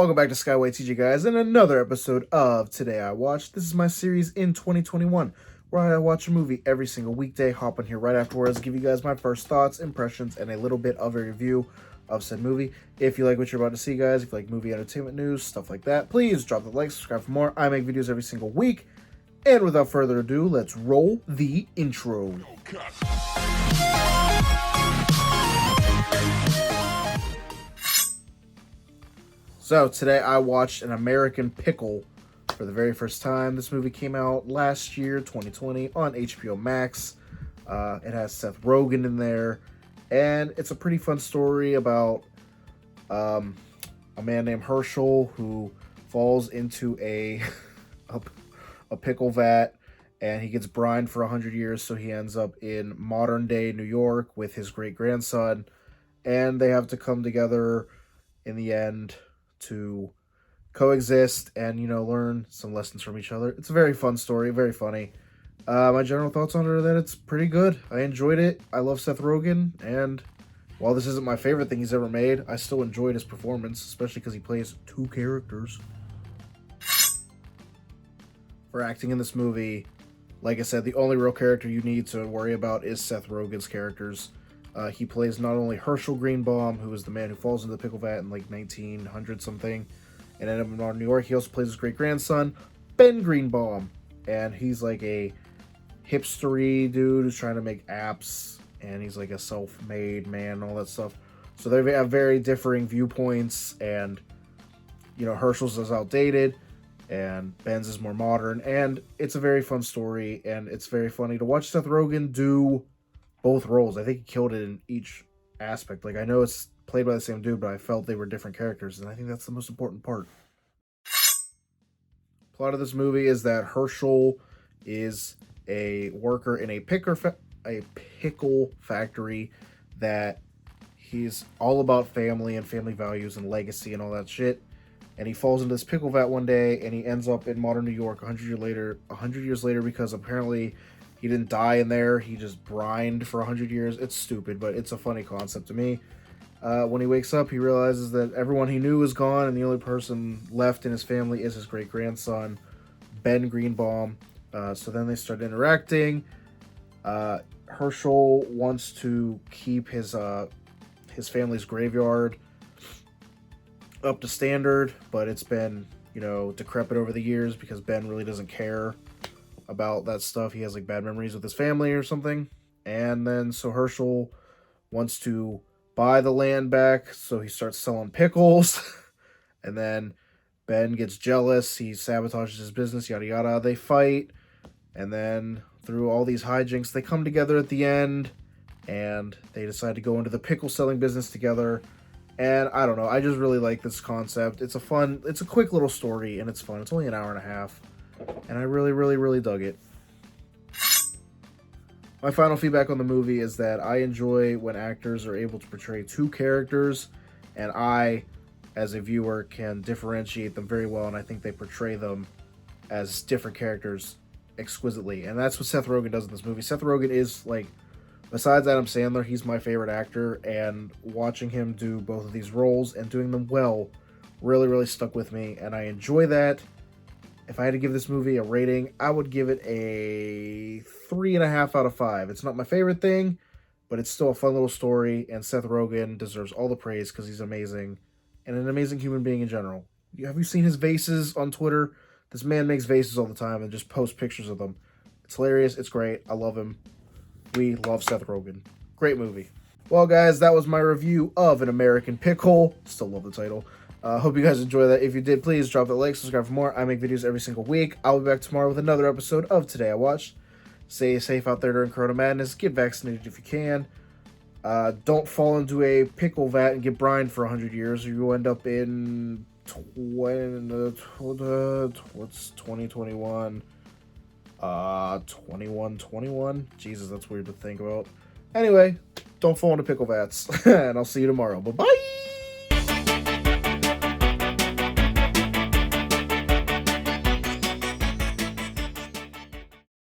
Welcome back to SkywayTj, guys, and another episode of Today I Watched. This is my series in 2021, where I watch a movie every single weekday, hop on here right afterwards, give you guys my first thoughts, impressions, and a little bit of a review of said movie. If you like what you're about to see, guys, if you like movie entertainment news, stuff like that, please drop the like, subscribe for more. I make videos every single week. And without further ado, let's roll the intro. So today I watched An American Pickle for the very first time. This movie came out last year, 2020, on HBO Max. It has Seth Rogen in there, and it's a pretty fun story about a man named Herschel who falls into a pickle vat, and he gets brined for 100 years, so he ends up in modern-day New York with his great-grandson, and they have to come together in the end to coexist and, learn some lessons from each other. It's a very fun story, very funny. My general thoughts on it are that it's pretty good. I enjoyed it. I love Seth Rogen, and while this isn't my favorite thing he's ever made, I still enjoyed his performance, especially because he plays two characters. For acting in this movie, like I said, the only real character you need to worry about is Seth Rogen's characters. He plays not only Herschel Greenbaum, who is the man who falls into the pickle vat in like 1900 something, and ended up in modern New York. He also plays his great grandson, Ben Greenbaum, and he's like a hipstery dude who's trying to make apps, and he's like a self-made man and all that stuff. So they have very differing viewpoints, and Herschel's is outdated, and Ben's is more modern, and it's a very fun story, and it's very funny to watch Seth Rogen do both roles. I think he killed it in each aspect. Like, I know it's played by the same dude, but I felt they were different characters, and I think that's the most important part. Plot of this movie is that Herschel is a worker in a pickle factory, that he's all about family and family values and legacy and all that shit. And he falls into this pickle vat one day, and he ends up in modern New York 100 years later, because apparently he didn't die in there. He just brined for 100 years. It's stupid, but it's a funny concept to me. When he wakes up, he realizes that everyone he knew is gone, and the only person left in his family is his great-grandson, Ben Greenbaum. So then they start interacting. Herschel wants to keep his family's graveyard up to standard, but it's been, decrepit over the years because Ben really doesn't care about that stuff. He has like bad memories with his family or something. And then so Herschel wants to buy the land back, so he starts selling pickles. And then Ben gets jealous, he sabotages his business, yada yada. They fight, and then through all these hijinks, they come together at the end, and they decide to go into the pickle selling business together. And I don't know, I just really like this concept. It's a quick little story, and it's fun. It's only an hour and a half, and I really, really, really dug it. My final feedback on the movie is that I enjoy when actors are able to portray two characters, and I, as a viewer, can differentiate them very well, and I think they portray them as different characters exquisitely. And that's what Seth Rogen does in this movie. Seth Rogen is, like, besides Adam Sandler, he's my favorite actor, and watching him do both of these roles and doing them well really, really stuck with me, and I enjoy that. If I had to give this movie a rating, I would give it a 3.5 out of 5. It's not my favorite thing, but it's still a fun little story, and Seth Rogen deserves all the praise because he's amazing, and an amazing human being in general. Have you seen his vases on Twitter? This man makes vases all the time and just posts pictures of them. It's hilarious. It's great. I love him. We love Seth Rogen. Great movie. Well, guys, that was my review of An American Pickle. Still love the title. Hope you guys enjoy that. If you did, please drop that like, subscribe for more. I make videos every single week. I'll be back tomorrow with another episode of Today I Watched. Stay safe out there during Corona Madness. Get vaccinated if you can. Don't fall into a pickle vat and get brined for 100 years, or you'll end up in what's 2021? 2121. Jesus, that's weird to think about. Anyway, don't fall into pickle vats, and I'll see you tomorrow. Bye-bye!